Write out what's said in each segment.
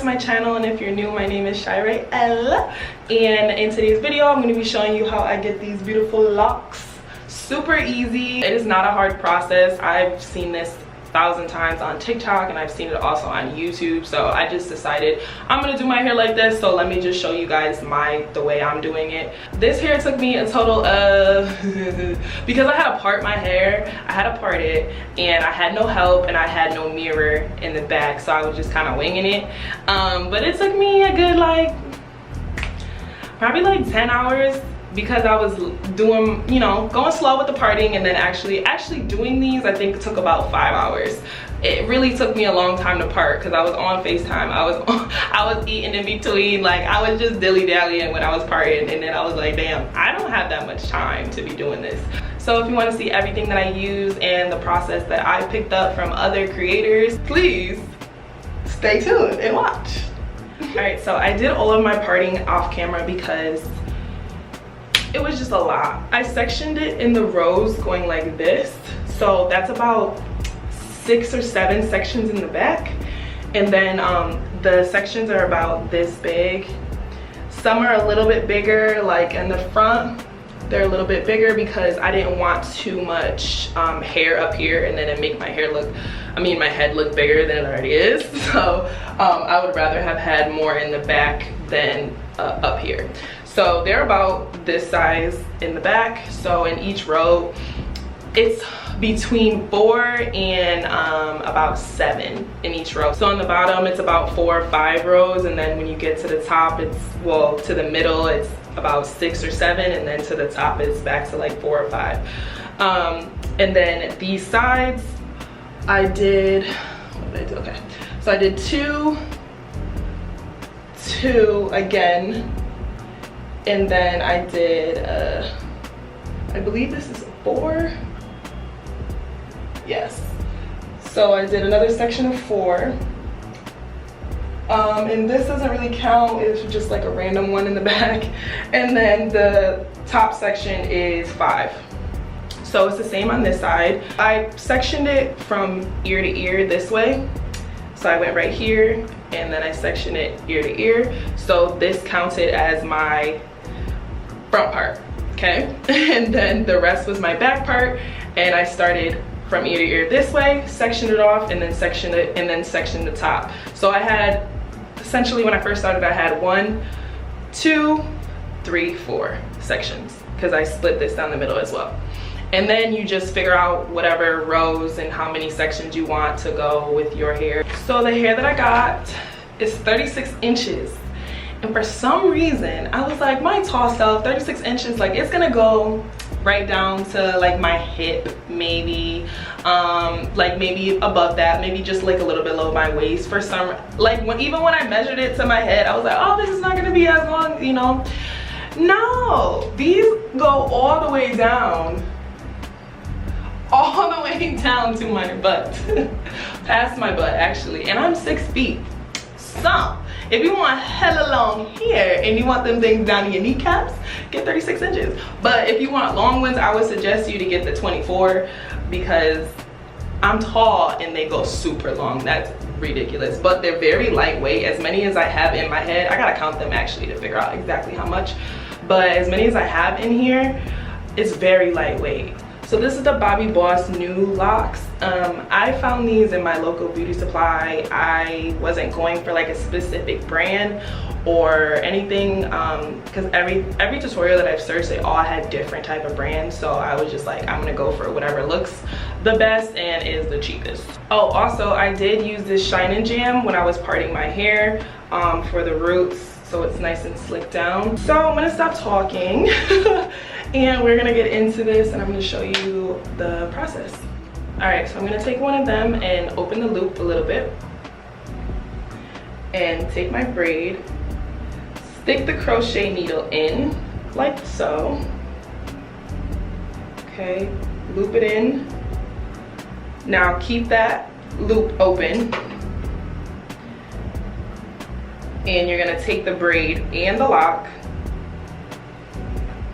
to my channel, and if you're new, my name is Shyrayels, and in today's video I'm going to be showing you how I get these beautiful locks. Super easy. It is not a hard process. I've seen this 1,000 times on TikTok, and I've seen it also on YouTube, so I just decided I'm gonna do my hair like this. So let me just show you guys the way I'm doing it. This hair took me a total of because I had to part my hair, I had to part it, and I had no help and I had no mirror in the back, so I was just kind of winging it. But it took me a good probably 10 hours, because I was doing, going slow with the parting, and then actually doing these, I think it took about 5 hours. It really took me a long time to part because I was on FaceTime. I was eating in between, I was just dilly-dallying when I was parting, and then I was like, damn, I don't have that much time to be doing this. So if you want to see everything that I use and the process that I picked up from other creators, please stay tuned and watch. All right, so I did all of my parting off camera because it was just a lot. I sectioned it in the rows going like this. So that's about 6 or 7 sections in the back. And then the sections are about this big. Some are a little bit bigger, like in the front, they're a little bit bigger because I didn't want too much hair up here and then it make my head look bigger than it already is. So I would rather have had more in the back than up here. So they're about this size in the back. So in each row, it's between 4 and about 7 in each row. So on the bottom, it's about 4 or 5 rows. And then when you get to the top, to the middle, it's about 6 or 7. And then to the top, it's back to 4 or 5. And then these sides, I did, what did I do? Okay. So I did two again. And then I did, I believe this is 4. Yes. So I did another section of 4. And this doesn't really count, it's just a random one in the back. And then the top section is 5. So it's the same on this side. I sectioned it from ear to ear this way. So I went right here, and then I sectioned it ear to ear. So this counted as my front part, okay? And then the rest was my back part, and I started from ear to ear this way, sectioned it off, and then sectioned it, and then sectioned the top. So I had, essentially when I first started, I had 1, 2, 3, 4 sections, because I split this down the middle as well. And then you just figure out whatever rows and how many sections you want to go with your hair. So the hair that I got is 36 inches. And for some reason, I was like, my tall self, 36 inches, it's gonna go right down to my hip, maybe, maybe above that, maybe just a little bit below my waist. For some, even when I measured it to my head, I was like, oh, this is not gonna be as long, No, these go all the way down to my butt, past my butt actually, and I'm 6 feet. So if you want hella long hair and you want them things down to your kneecaps, get 36 inches. But if you want long ones, I would suggest you to get the 24, because I'm tall and they go super long. That's ridiculous. But they're very lightweight. As many as I have in my head, I gotta count them actually to figure out exactly how much, but as many as I have in here, it's very lightweight. So this is the Bobbi Boss Nu Locs. I found these in my local beauty supply. I wasn't going for a specific brand or anything, because every tutorial that I've searched, they all had different type of brands. So I was just like, I'm gonna go for whatever looks the best and is the cheapest. Oh, also I did use this Shine and Jam when I was parting my hair for the roots, so it's nice and slicked down. So I'm gonna stop talking and we're gonna get into this, and I'm gonna show you the process. All right, so I'm gonna take one of them and open the loop a little bit and take my braid, stick the crochet needle in like so. Okay, loop it in. Now keep that loop open, and you're gonna take the braid and the lock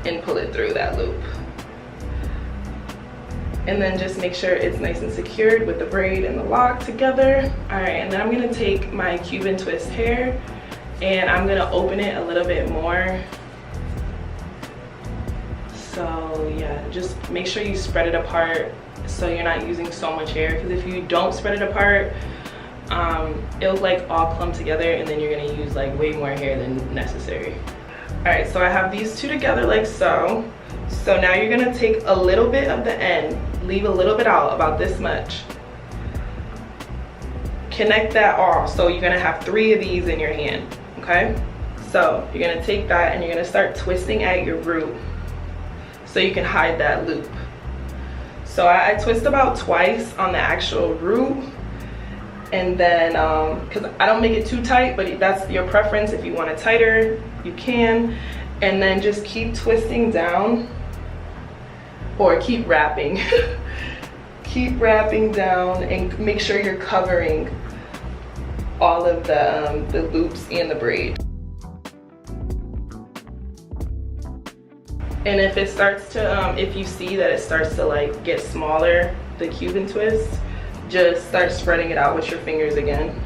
and pull it through that loop. and then just make sure it's nice and secured with the braid and the lock together. All right, and then I'm gonna take my Cuban twist hair and I'm gonna open it a little bit more. So yeah, just make sure you spread it apart so you're not using so much hair, because if you don't spread it apart, it'll like all clump together and then you're gonna use like way more hair than necessary. All right, so I have these two together like so. So now you're gonna take a little bit of the end, leave a little bit out, about this much. Connect that off, so you're gonna have 3 of these in your hand, okay? So you're gonna take that and you're gonna start twisting at your root so you can hide that loop. So I twist about twice on the actual root, and then because I don't make it too tight, but that's your preference. If you want it tighter, you can. And then just keep twisting down, or keep wrapping. Keep wrapping down and make sure you're covering all of the loops and the braid. And if it starts to, if you see that it starts to like get smaller, the Cuban twist, just start spreading it out with your fingers again.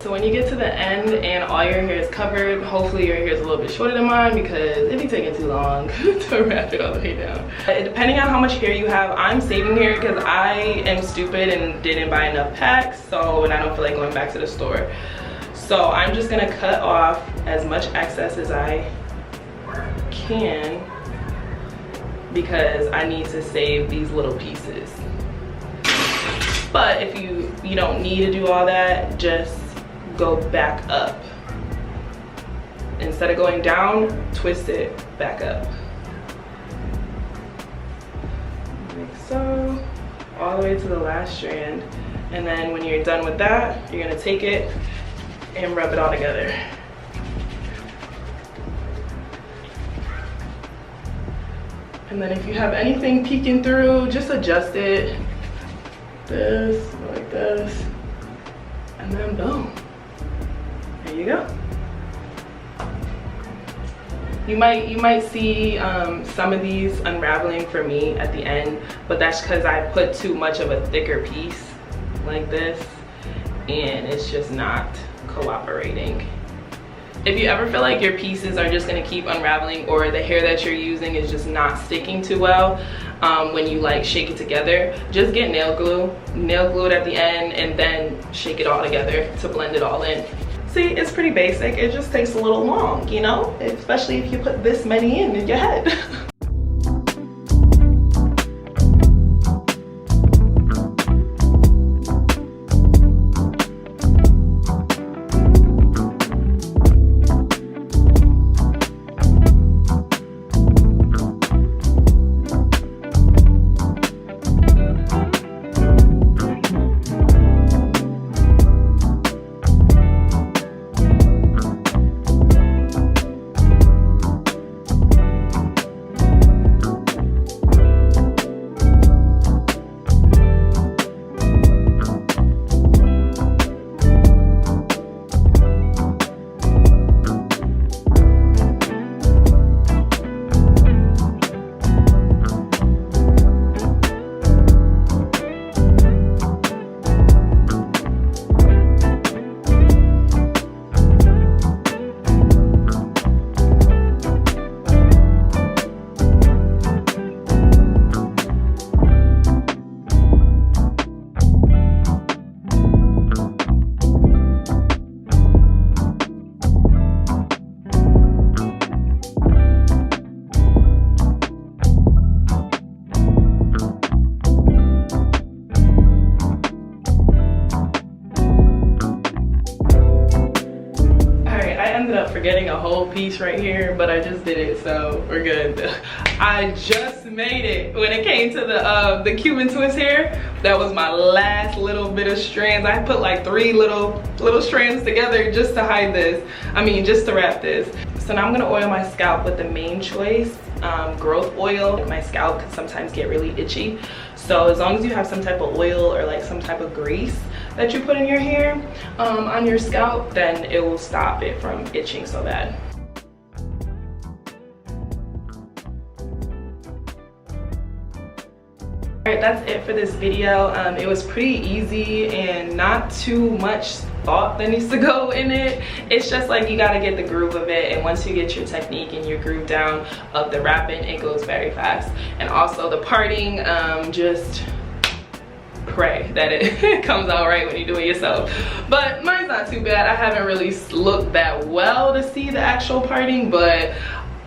So when you get to the end and all your hair is covered, hopefully your hair is a little bit shorter than mine, because it'd be taking too long to wrap it all the way down. Depending on how much hair you have, I'm saving hair because I am stupid and didn't buy enough packs, and I don't feel like going back to the store. So I'm just gonna cut off as much excess as I can, because I need to save these little pieces. But if you don't need to do all that, just go back up. Instead of going down, twist it back up. Like so, all the way to the last strand. And then when you're done with that, you're gonna take it and rub it all together. And then if you have anything peeking through, just adjust it. This, like this, and then boom. There you go. You might see some of these unraveling for me at the end, but that's because I put too much of a thicker piece like this, and it's just not cooperating. If you ever feel like your pieces are just gonna keep unraveling, or the hair that you're using is just not sticking too well when you like shake it together, just get nail glue it at the end, and then shake it all together to blend it all in. See, it's pretty basic. It just takes a little long, you know, especially if you put this many in your head. Forgetting a whole piece right here, but I just did it, so we're good. I just made it. When it came to the Cuban twist hair, that was my last little bit of strands. I put like 3 little strands together just to hide this. I mean, just to wrap this. So now I'm gonna oil my scalp with the Main Choice growth oil. My scalp can sometimes get really itchy, so as long as you have some type of oil or like some type of grease that you put in your hair on your scalp, then it will stop it from itching so bad. Alright, that's it for this video. It was pretty easy and not too much thought that needs to go in it. It's just like you gotta get the groove of it, and once you get your technique and your groove down of the wrapping, it goes very fast. And also the parting, just pray that it comes out right when you do it yourself. But mine's not too bad. I haven't really looked that well to see the actual parting, but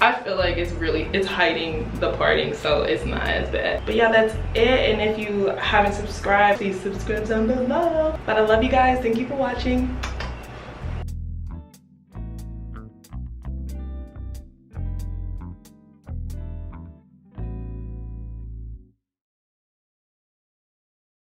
I feel like it's hiding the parting, so it's not as bad. But yeah, that's it. And if you haven't subscribed, please subscribe down below. But I love you guys. Thank you for watching.